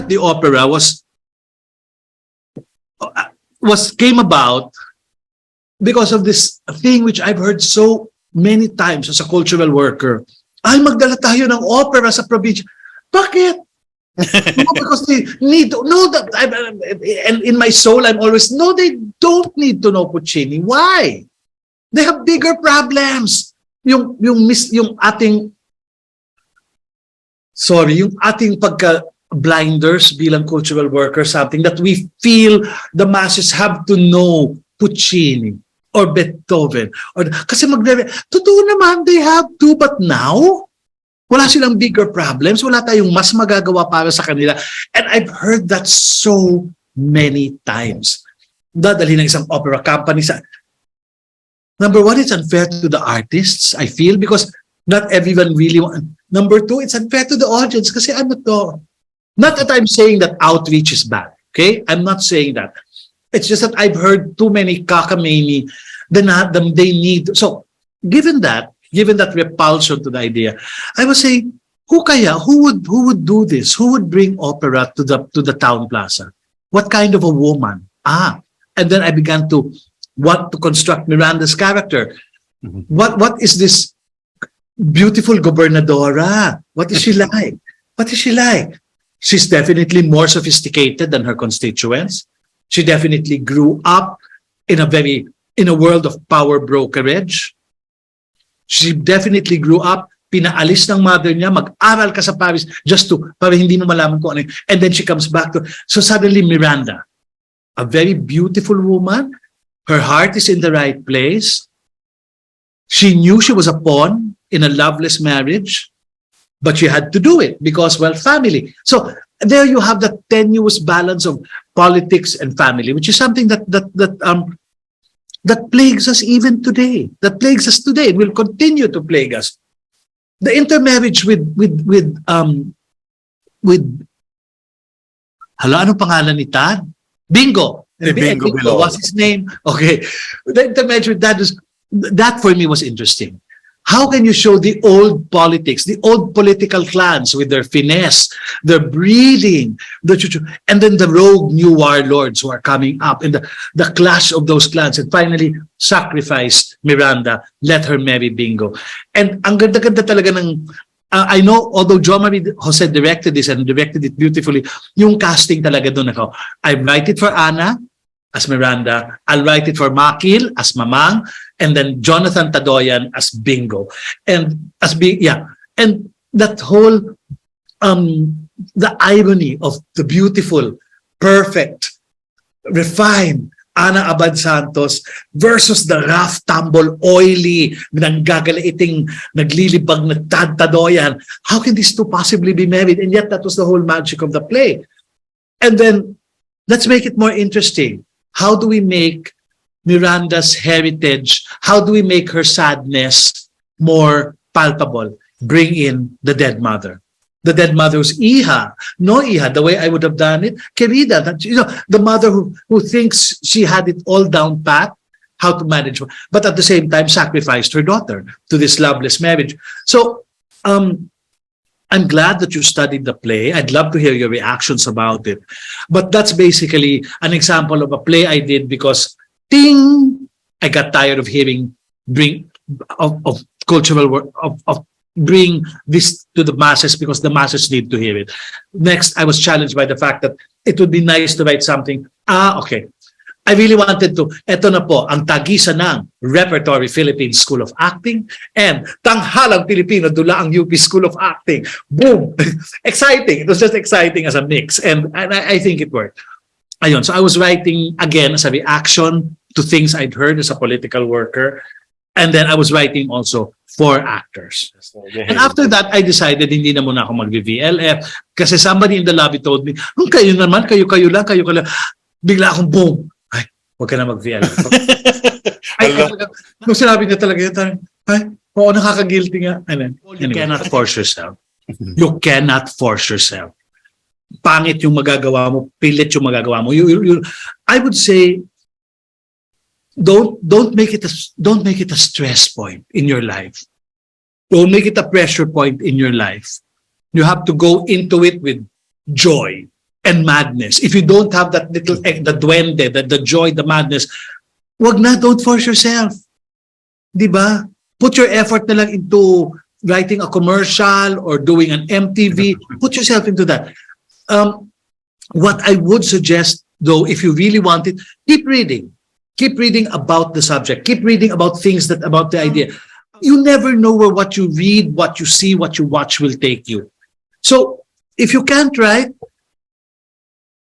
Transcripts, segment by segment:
the opera came about because of this thing which I've heard so many times as a cultural worker. Ay, magdala tayo ng opera sa probinsya. Bakit? No, because they need to know that. And in my soul, I'm always, no, they don't need to know Puccini. Why? They have bigger problems. Yung ating pagka-blinders bilang cultural workers, something that we feel the masses have to know Puccini or Beethoven. Kasi totoo naman, they have to, but now, wala silang bigger problems. Wala tayong mas magagawa para sa kanila. And I've heard that so many times. Dadalhin ng isang opera company sa... Number one, it's unfair to the artists, I feel, because not everyone really wants... Number two, it's unfair to the audience kasi ano to? Not that I'm saying that outreach is bad, okay? I'm not saying that. It's just that I've heard too many cockamamie that they need... So, given that repulsion to the idea, I was saying, who would do this? Who would bring opera to the town plaza? What kind of a woman? And then I began to want to construct Miranda's character. Mm-hmm. What is this beautiful gobernadora? What is she like? What is she like? She's definitely more sophisticated than her constituents. She definitely grew up in a world of power brokerage. She definitely grew up, pinaalis ng mother niya, mag-aral ka sa Paris para hindi mo malaman kung ano yun. And then she comes back to, so suddenly Miranda, a very beautiful woman, her heart is in the right place. She knew she was a pawn in a loveless marriage, but she had to do it because, well, family. So there you have the tenuous balance of politics and family, which is something that plagues us even today. That plagues us today. It will continue to plague us. The intermarriage with anong pangalan ni Tad? Bingo. Bingo below. What's his name? Okay. The intermarriage with that for me was interesting. How can you show the old politics, the old political clans with their finesse, their breeding, and then the rogue new warlords who are coming up, and the clash of those clans, and finally sacrificed Miranda, let her marry Bingo. And ang ganda-ganda talaga ng, I know, although Jo Marie Jose directed this and directed it beautifully, yung casting talaga doon ako. I write it for Ana as Miranda, I'll write it for Makil as Mamang, and then Jonathan Tadoyan as Bingo. And and that whole the irony of the beautiful, perfect, refined Ana Abad Santos versus the rough, tumble, oily, nanggagaliiting, naglilibag na Tad Tadoyan. How can these two possibly be married? And yet that was the whole magic of the play. And then let's make it more interesting. How do we make Miranda's heritage, how do we make her sadness more palpable? Bring in the dead mother. The dead mother's iha. No iha, the way I would have done it. Querida, the mother who thinks she had it all down pat, how to manage, but at the same time sacrificed her daughter to this loveless marriage. So, I'm glad that you studied the play. I'd love to hear your reactions about it. But that's basically an example of a play I did because ting! I got tired of hearing of cultural work of bring this to the masses because the masses need to hear it. Next, I was challenged by the fact that it would be nice to write something. Okay. I really wanted to, eto na po, ang tagisan ng Repertory Philippine School of Acting and Tanghalang Pilipino Dula ang UP School of Acting. Boom! Exciting. It was just exciting as a mix. And I think it worked. Ayun, so I was writing again as a reaction to things I'd heard as a political worker. And then I was writing also for actors. And after that, I decided hindi na muna ako mag-VLF kasi somebody in the lobby told me, kayo naman, kayo lang. Bigla akong boom. Ay, huwag ka na mag-VLF. Nung sinabi niya talaga yun, oo, nakaka-guilty nga. You cannot force yourself. You cannot force yourself. Pangit yung magagawa mo, pilit yung magagawa mo. I would say, don't make it a stress point in your life. Don't make it a pressure point in your life. You have to go into it with joy. and madness. If you don't have that little, the duende, the joy, the madness, wag na, don't force yourself. Di ba? Put your effort na lang into writing a commercial or doing an MTV. Put yourself into that. What I would suggest, though, if you really want it, keep reading. Keep reading about the subject. Keep reading about things about the idea. You never know where what you read, what you see, what you watch will take you. So, if you can't write,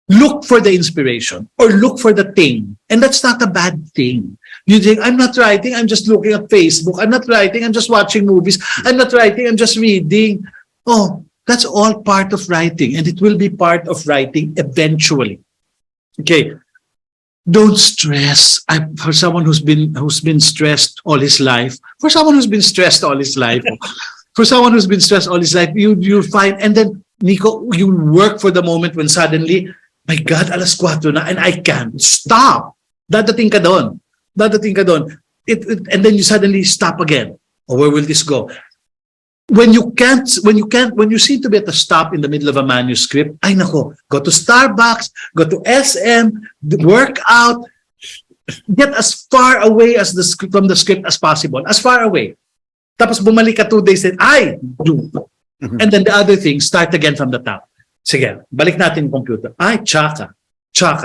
look for the inspiration or look for the thing. And that's not a bad thing. You think, I'm not writing, I'm just looking at Facebook. I'm not writing, I'm just watching movies. I'm not writing, I'm just reading. Oh, that's all part of writing, and it will be part of writing eventually. Okay. Don't stress. For someone who's been stressed all his life, for someone who's been stressed all his life, you'll find, and then, Nico, you work for the moment when suddenly, my God, alas 4 na, and I can't stop. Dadating ka doon. And then you suddenly stop again. Oh, where will this go? When you seem to be at a stop in the middle of a manuscript, ay nako, go to Starbucks, go to SM, work out, get as far away from the script as possible, as far away. Tapos bumalik ka 2 days and and then the other thing, start again from the top. Sige, balik natin yung computer. Ay, tsaka.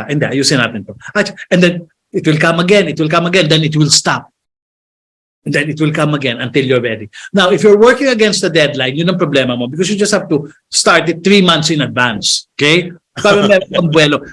Hindi, ayusin natin to. And then it will come again, then it will stop. And then it will come again until you're ready. Now, if you're working against the deadline, yun ang problema mo because you just have to start it 3 months in advance. Okay? Para meron kang buwelo.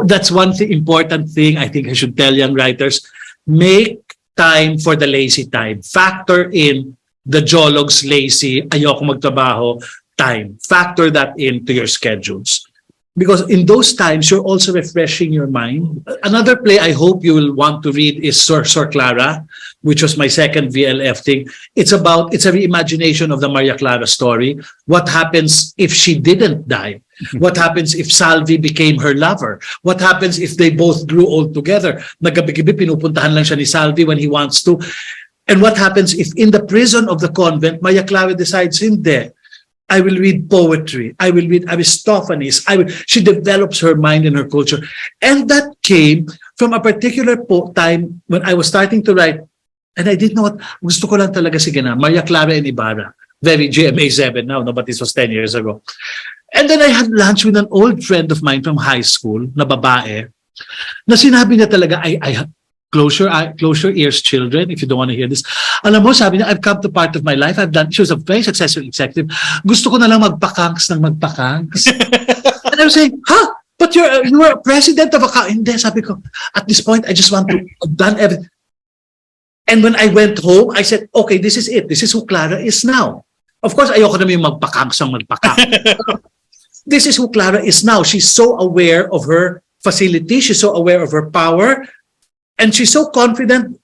That's one important thing I think I should tell young writers. Make time for the lazy time. Factor in the jolog's lazy, ayoko magtrabaho time. Factor that into your schedules. Because in those times, you're also refreshing your mind. Another play I hope you will want to read is Sor Clara, which was my second VLF thing. It's a reimagination of the Maria Clara story. What happens if she didn't die? What happens if Salvi became her lover? What happens if they both grew old together? Nagabi-gabi, pinupuntahan lang siya ni Salvi when he wants to. And what happens if in the prison of the convent, Maria Clara decides, hindi, I will read poetry. I will read Aristophanes. She develops her mind and her culture. And that came from a particular time when I was starting to write. And I didn't know what, gusto ko lang talaga sige na, Maria Clara and Ibarra. Very GMA 7 now, no, but this was 10 years ago. And then I had lunch with an old friend of mine from high school, na babae, na sinabi niya talaga, I close your ears, children, if you don't want to hear this. Alam mo, sabi niya, I've come to part of my life. She was a very successful executive. Gusto ko na lang magpakanks. And I was saying, huh? But you were president of a... Hindi, sabi ko, at this point, I just want to have done everything. And when I went home, I said, okay, this is it. This is who Clara is now. Of course, ayoko naman yung magpakanks. This is who Clara is now. She's so aware of her facility. She's so aware of her power. And she's so confident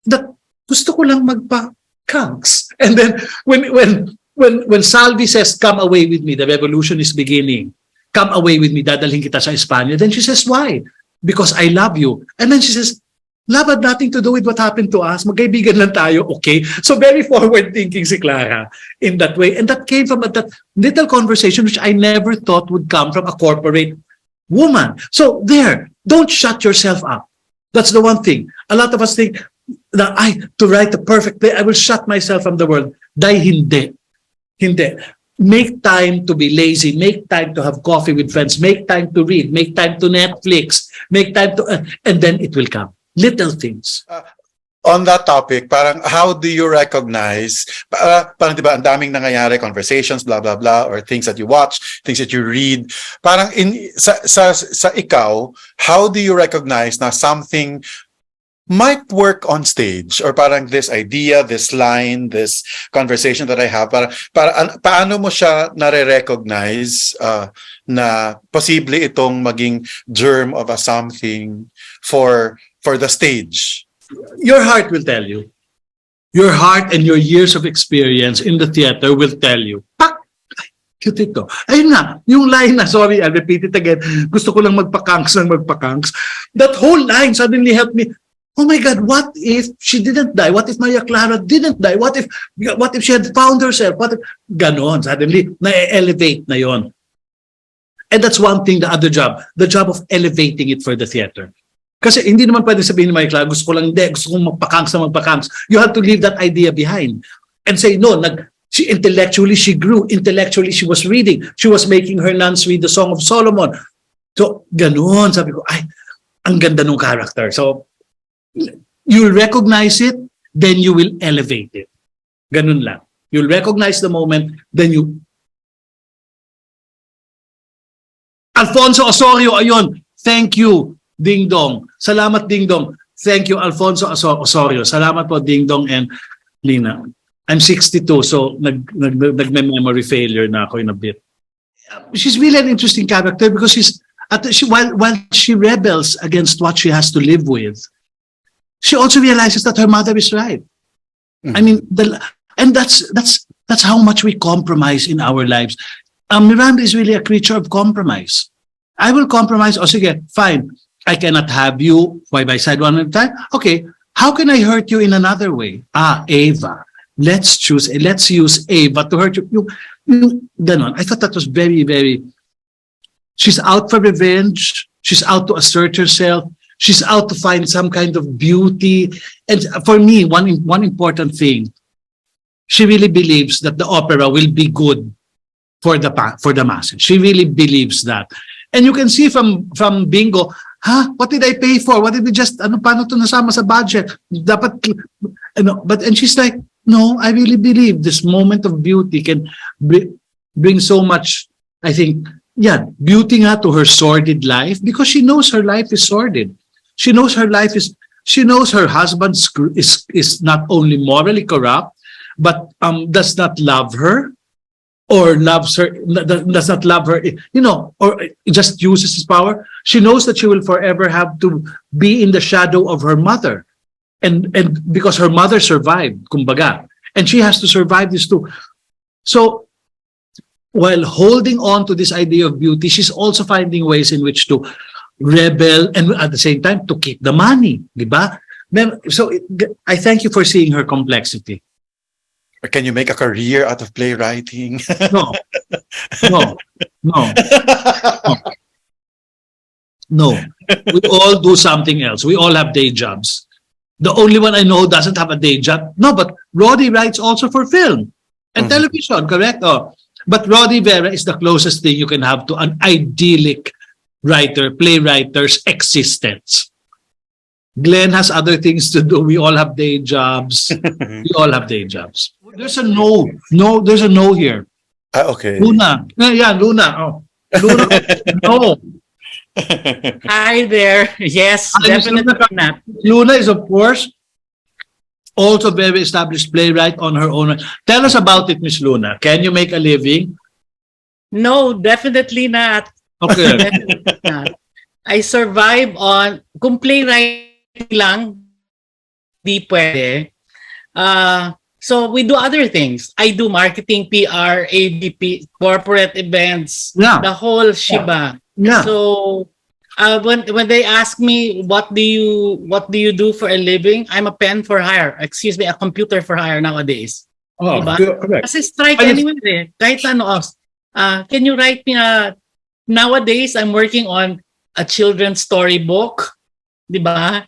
that gusto ko lang magpa-kanks. And then when Salvi says, come away with me, the revolution is beginning. Come away with me, dadalhin kita sa Espanya. Then she says, why? Because I love you. And then she says, love had nothing to do with what happened to us. Magkaibigan lang tayo, okay? So very forward-thinking si Clara in that way. And that came from that little conversation which I never thought would come from a corporate woman. So there, don't shut yourself up. That's the one thing. A lot of us think that to write the perfect play, I will shut myself from the world. Dahil hindi. Hindi. Make time to be lazy. Make time to have coffee with friends. Make time to read. Make time to Netflix. Make time to... and then it will come. Little things. On that topic, parang how do you recognize, parang diba, ang daming nangyayari, conversations, blah, blah, blah, or things that you watch, things that you read. Parang sa ikaw, how do you recognize na something might work on stage, or parang this idea, this line, this conversation that I have, paano mo siya nare-recognize na posible itong maging germ of a something for the stage? Your heart will tell you. Your heart and your years of experience in the theater will tell you. Pak! Cute ito. Ayun na, yung line na, sorry, I'll repeat it again. Gusto ko lang magpakanks. That whole line suddenly helped me. Oh my God, what if she didn't die? What if Maria Clara didn't die? What if she had found herself? What if... Ganon, suddenly, na-elevate na yon. And that's one thing, the job of elevating it for the theater. Kasi hindi naman pwede sabihin ni Michael, gusto ko lang, hindi, gusto kong magpakangs. You have to leave that idea behind. And say, no, intellectually she grew. Intellectually she was reading. She was making her nuns read the Song of Solomon. So, ganun. Sabi ko, ay, ang ganda ng character. So, you'll recognize it, then you will elevate it. Ganun lang. You'll recognize the moment, then you... Alfonso Osorio, ayun. Thank you, Ding Dong. Salamat, Ding Dong. Thank you, Alfonso Osorio. Salamat po, Ding Dong and Lina. I'm 62, so nag-memory failure na ako in a bit. She's really an interesting character because while she rebels against what she has to live with, she also realizes that her mother is right. I mean, and that's how much we compromise in our lives. Miranda is really a creature of compromise. I will compromise. Oh, sige, fine. I cannot have you by my side one at a time. Okay, how can I hurt you in another way? Ava. Let's use Ava to hurt you. Ganon. I thought that was very, very... She's out for revenge. She's out to assert herself. She's out to find some kind of beauty. And for me, one important thing, she really believes that the opera will be good for the masses. She really believes that. And you can see from Bingo, what did I pay for? What did we just, paano to nasama sa budget? Dapat, and she's like, no, I really believe this moment of beauty can bring so much, I think, beauty nga to her sordid life, because she knows her life is sordid. She knows her husband is not only morally corrupt, but does not love her, or does not love her, or just uses his power. She knows that she will forever have to be in the shadow of her mother. And because her mother survived, kumbaga, and she has to survive this too. So, while holding on to this idea of beauty, she's also finding ways in which to rebel and at the same time to keep the money, di ba? So, I thank you for seeing her complexity. Or can you make a career out of playwriting? No. We all do something else. We all have day jobs. The only one I know who doesn't have a day job. No, but Roddy writes also for film and television, correct? Oh, but Roddy Vera is the closest thing you can have to an idyllic playwriter's existence. Glenn has other things to do. We all have day jobs. There's a no. No, there's a no here. Okay. Luna. Yeah, Luna. Oh. Luna, no. Hi there. Yes, definitely not. Luna is, of course, also very established playwright on her own. Tell us about it, Miss Luna. Can you make a living? No, definitely not. Okay. Definitely not. I survive on, kung playwright lang, di pwede. So we do other things. I do marketing, PR, ADP, corporate events, the whole shebang. Yeah. So when they ask me what do you do for a living, I'm a pen for hire. Excuse me, a computer for hire nowadays. Oh, diba? correct. Kasi strike anyway eh. Kahit ano, can you write me nowadays I'm working on a children's storybook, diba?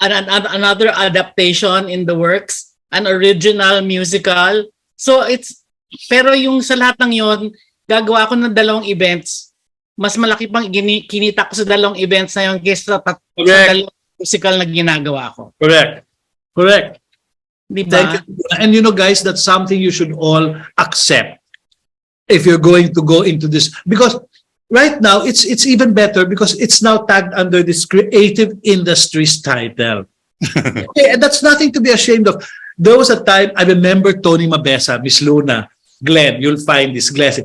Another adaptation in the works, an original musical. So pero yung sa lahat ng yon, gagawa ko ng 2 events. Mas malaki pang kinita ko sa 2 events na yun kaysa sa 2 musical na ginagawa ko. Correct. Diba? Thank you. And guys, that's something you should all accept if you're going to go into this. Because right now, it's even better because it's now tagged under this creative industries title. Okay, and that's nothing to be ashamed of. There was a time, I remember Tony Mabesa, Miss Luna, Glenn, you'll find this, Glenn.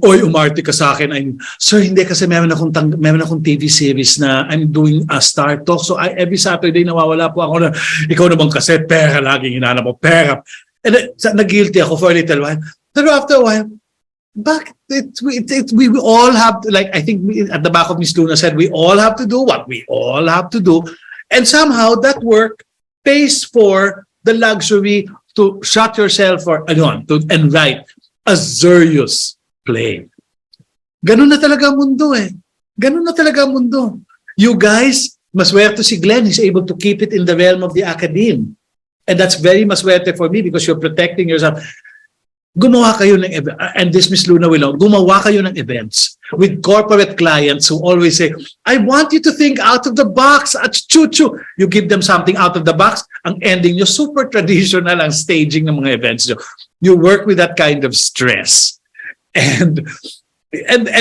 Oy, umarte ka sa akin. Sir, hindi kasi meron akong TV series na I'm doing a Star Talk. So every Saturday nawawala po ako na, ikaw naman kasi, pera, laging hinanap mo, pera. And nag-guilty ako for a little while. Pero after a while, we all have to, like, I think at the back of Miss Luna said, we all have to do what we all have to do. And somehow that work pays for the luxury to shut yourself and write a serious play. Ganun na talaga ang mundo eh. Ganun na talaga ang mundo. You guys, maswerte si Glenn. He's able to keep it in the realm of the academe. And that's very maswerte for me because you're protecting yourself. Gumawa kayo ng and this Miss Luna will know, gumawa kayo ng events with corporate clients who always say, I want you to think out of the box at chuchu. You give them something out of the box, ang ending nyo, super traditional ang staging ng mga events nyo. You work with that kind of stress. And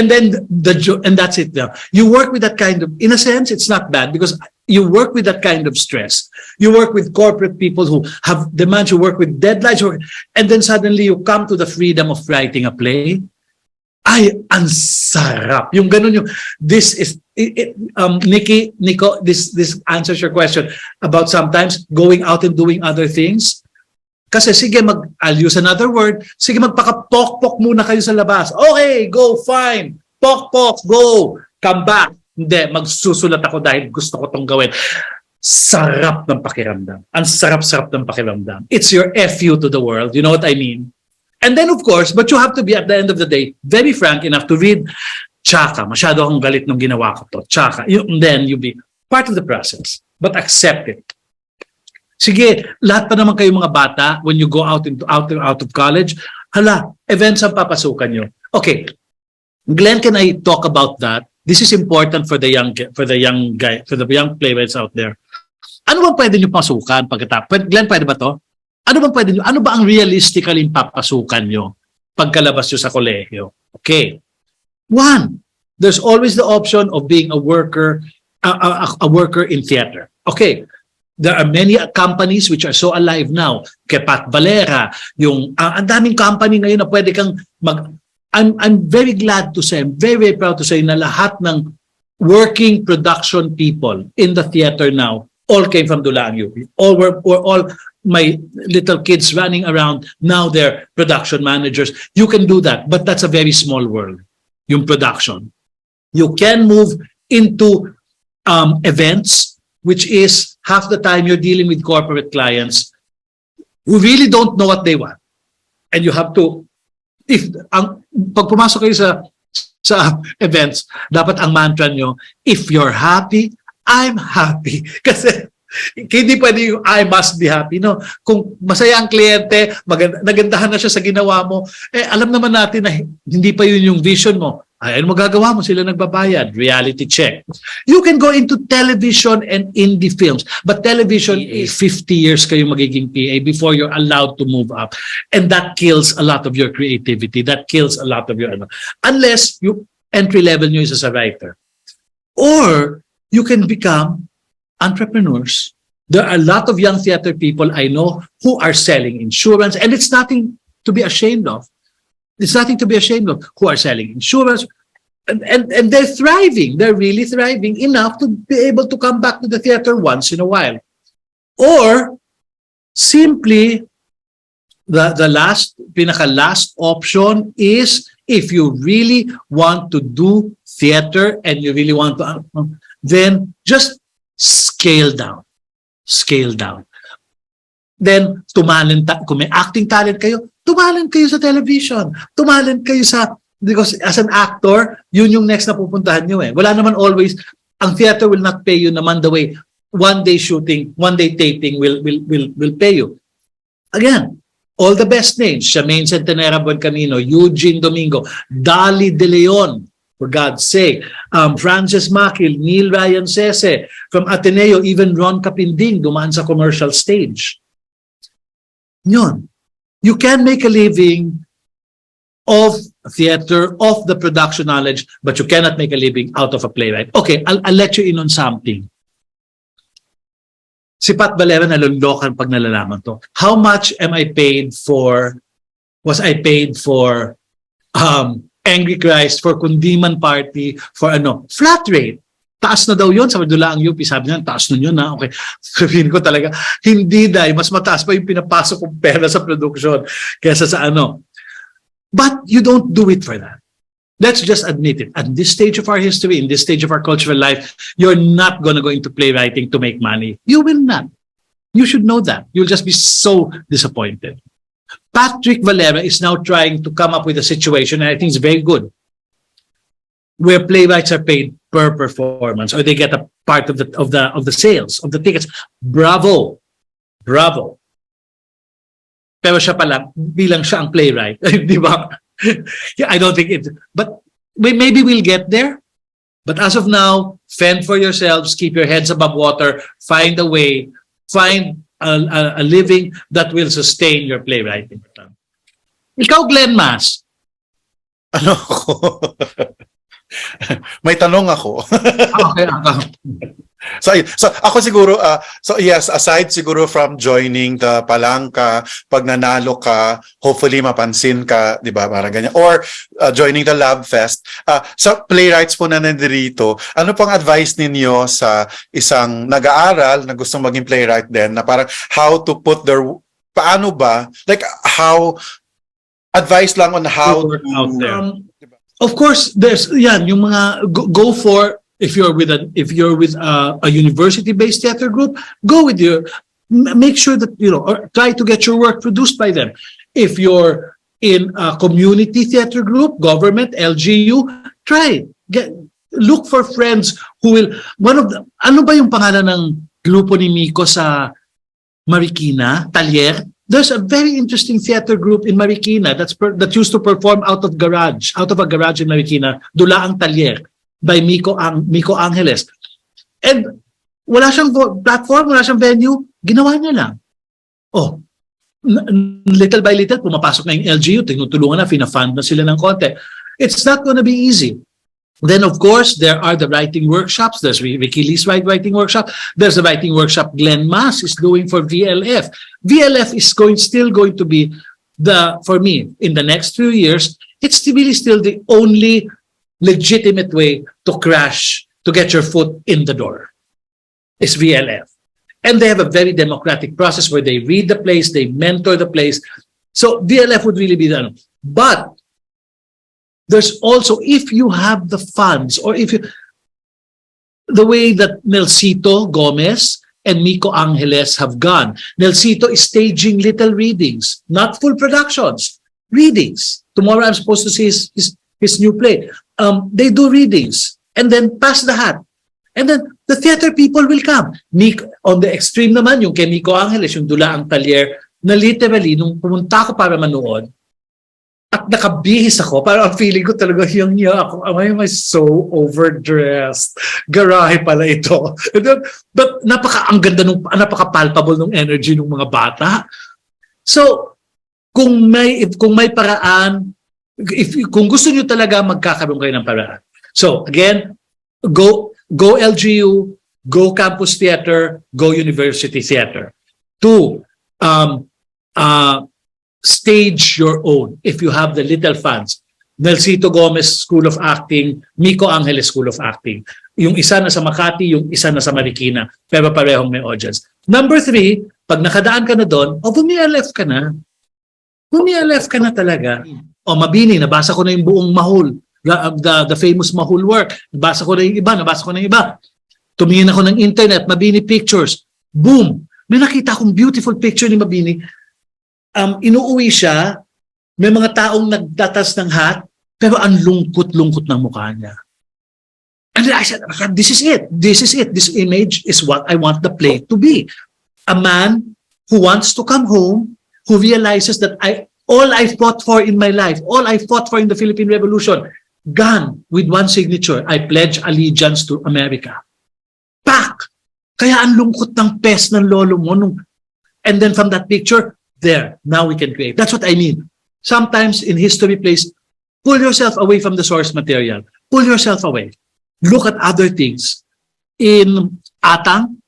then and that's it now. You work with that kind of, in a sense, it's not bad because you work with that kind of stress. You work with corporate people who have demands, you work with deadlines, and then suddenly you come to the freedom of writing a play. Ay, ang sarap. Yung ganun yung, this is, Nico, this answers your question about sometimes going out and doing other things. Kasi sige, I'll use another word, sige magpaka-pok-pok muna kayo sa labas. Okay, go, fine. Pok-pok, go. Come back. Hindi, magsusulat ako dahil gusto ko tong gawin. Sarap ng pakiramdam. Ang sarap-sarap ng pakiramdam. It's your FU to the world. You know what I mean? And then of course, but you have to be at the end of the day, very frank enough to read, tsaka, masyado akong galit nung ginawa ko to. Tsaka, then you be part of the process. But accept it. Sige, lahat pa naman kayo mga bata, when you go out of college, hala, events ang papasukan nyo. Okay, Glenn, can I talk about that? This is important for the young playwrights out there. Ano bang pwede nyo pasukan pagkatapos? Glenn, pwede ba to? Ano ba ang realistically papasukan nyo pagkalabas nyo sa kolehiyo? Okay. One, there's always the option of being a worker in theater. Okay. There are many companies which are so alive now. Kay Pat Valera, ang daming company ngayon na pwede kang I'm very glad to say, I'm very, very proud to say na lahat ng working production people in the theater now all came from Dulaan UP. All were all my little kids running around. Now they're production managers. You can do that, but that's a very small world, yung production. You can move into events, which is half the time you're dealing with corporate clients who really don't know what they want. And you have to, pag pumasok kayo sa events, dapat ang mantra nyo, if you're happy, I'm happy. Kasi hindi pwede yung I must be happy. No? Kung masaya ang kliyente, nagandahan na siya sa ginawa mo, alam naman natin na hindi pa yun yung vision mo. Ay, ano magagawa mo? Sila nagbabayad. Reality check. You can go into television and indie films. But television, 50 years kayo magiging PA before you're allowed to move up. And that kills a lot of your creativity. That kills a lot of your... Unless you entry level nyo is as a writer. Or you can become entrepreneurs. There are a lot of young theater people I know who are selling insurance. And it's nothing to be ashamed of. It's nothing to be ashamed of, who are selling insurance, and they're thriving. They're really thriving enough to be able to come back to the theater once in a while. Or simply, the last option is if you really want to do theater and you really want to, then just scale down. Scale down. Then, kung may acting talent kayo, tumalent kayo sa television. Tumalent kayo sa, because as an actor, yun yung next na pupuntahan nyo eh. Wala naman always, ang theater will not pay you naman the way one day shooting, one day taping will pay you. Again, all the best names, Charmaine Centenera Buencamino, Eugene Domingo, Dali De Leon, for God's sake, Frances Makil, Neil Ryan Sese, from Ateneo, even Ron Capinding, dumaan sa commercial stage. Yun. You can make a living of theater, of the production knowledge, but you cannot make a living out of a playwright. Okay, I'll let you in on something. Si Pat Valera nalunlokan pag nalalaman to. How much am I paid for, was I paid for Angry Christ, for Kundiman Party, for flat rate. Taas na daw yun, sabi Dulaang UP, sabi niya, taas nun yun ha. Okay. Sabihin ko talaga, hindi dahil, mas mataas pa yung pinapasok kong pera sa production kesa sa But you don't do it for that. Let's just admit it. At this stage of our history, in this stage of our cultural life, you're not going to go into playwriting to make money. You will not. You should know that. You'll just be so disappointed. Patrick Valera is now trying to come up with a situation, and I think it's very good. where playwrights are paid per performance, or they get a part of the sales of the tickets. Bravo, bravo. Pero siya pala, bilang siya ang playwright, di ba? I don't think it, but maybe we'll get there. But as of now, fend for yourselves, keep your heads above water, find a way, find a living that will sustain your playwriting. Ikaw, Glenn Mas. Ano ako? May tanong ako. Okay. So ako siguro, so yes, aside siguro from joining the palangka, pag nanalo ka, hopefully mapansin ka, di ba, parang ganyan. Or joining the Lab Fest. Sa playwrights po na nandito, ano pang advice ninyo sa isang nag-aaral na gustong maging playwright din, na parang how to put their, paano ba, like how, advice lang on how to, out there. Of course, there's yan yung mga go for. If you're with a university-based theater group, go with make sure that or try to get your work produced by them. If you're in a community theater group, government, LGU, look for friends who will. Ano ba yung pangalan ng grupo ni Miko sa Marikina, Talier? There's a very interesting theater group in Marikina that used to perform out of a garage in Marikina, Dulaang Talier, by Miko Angeles. And wala siyang platform, wala siyang venue, ginawa niya lang. Oh, little by little, pumapasok na yung LGU, tinutulungan na, fina-fund na sila ng konti. It's not gonna be easy. Then, of course, there are the writing workshops. There's Ricky Lee's writing workshop. There's the writing workshop Glenn Mas is doing for VLF. VLF is still going to be for me, in the next few years, it's really still the only legitimate way to get your foot in the door. Is VLF. And they have a very democratic process where they read the plays, they mentor the plays. So VLF would really be done. But there's also, if you have the funds, or the way that Nelsito Gomez and Miko Angeles have gone. Nelsito is staging little readings, not full productions, readings. Tomorrow I'm supposed to see his new play. They do readings and then pass the hat. And then the theater people will come. On the extreme naman, yung kay Miko Angeles, yung Dulaang Talier, na literally, nung pumunta ako para manood, at nakabihis ako, parang ang feeling ko talaga yung ako, am I so overdressed? Garahe pala ito. But ang ganda napaka-palpable ng energy ng mga bata. So, kung may paraan, kung gusto niyo talaga, magkakaroon kayo ng paraan. So, again, go LGU, go campus theater, go university theater. 2, stage your own if you have the little funds. Nelsito Gomez School of Acting, Miko Angeles School of Acting. Yung isa na sa Makati, yung isa na sa Marikina, pero parehong may audience. Number 3, pag nakadaan ka na doon, bumi-LF ka na. Bumi-LF ka na talaga. Mabini, nabasa ko na yung buong Mahul, the famous Mahul work. Nabasa ko na yung iba. Tumingin ako ng internet, Mabini Pictures. Boom! May nakita akong beautiful picture ni Mabini. Inuuwi siya, may mga taong nagtatas ng hat, pero ang lungkot-lungkot ng mukha niya. And I said, this is it. This image is what I want the play to be. A man who wants to come home, who realizes that all I fought for in my life, all I fought for in the Philippine Revolution, gone with one signature. I pledge allegiance to America. Pak! Kaya ang lungkot ng pes ng lolo mo. And then from that picture, there, now we can create. That's what I mean. Sometimes in history plays, pull yourself away from the source material. Pull yourself away. Look at other things. In Atang,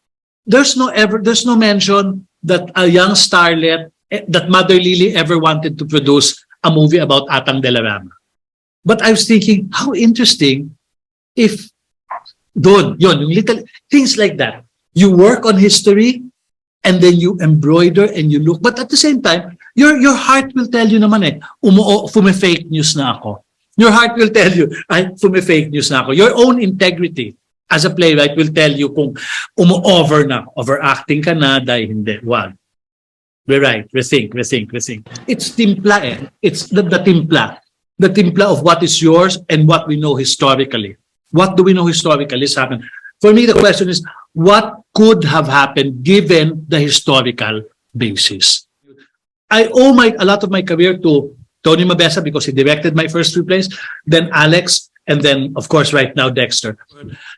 there's no mention that a young starlet, that Mother Lily ever wanted to produce a movie about Atang de la Rama. But I was thinking, how interesting if yung little things like that. You work on history, and then you embroider and you look. But at the same time, your heart will tell you naman fume-fake news na ako. Your heart will tell you, fume-fake news na ako. Your own integrity as a playwright will tell you kung overacting ka na dahil hindi. Wag. Rewrite, rethink. It's timpla It's the timpla. the timpla of what is yours and what we know historically. What do we know historically has happened? For me, the question is, what could have happened given the historical basis? I owe a lot of my career to Tony Mabesa because he directed my first 2 plays, then Alex, and then, of course, right now, Dexter.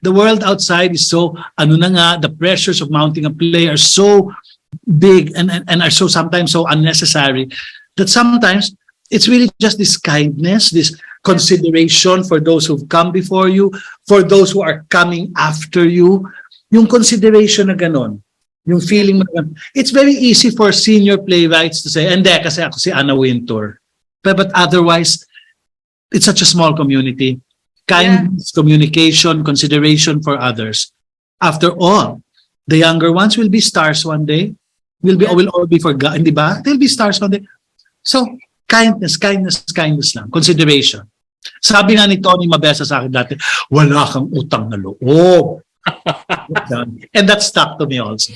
The world outside is so, the pressures of mounting a play are so big and are so sometimes so unnecessary that sometimes it's really just this kindness, this consideration for those who've come before you, for those who are coming after you. Yung consideration na ganon, yung feeling mo na ganon. It's very easy for senior playwrights to say, hindi, kasi ako si Anna Wintour. But otherwise, it's such a small community. Kindness, communication, consideration for others. After all, the younger ones will be stars one day. Will all be forgotten, di ba? They'll be stars one day. So, kindness lang. Consideration. Sabi nga ni Tony Mabesa sa akin dati, wala kang utang na loob. And that stuck to me also.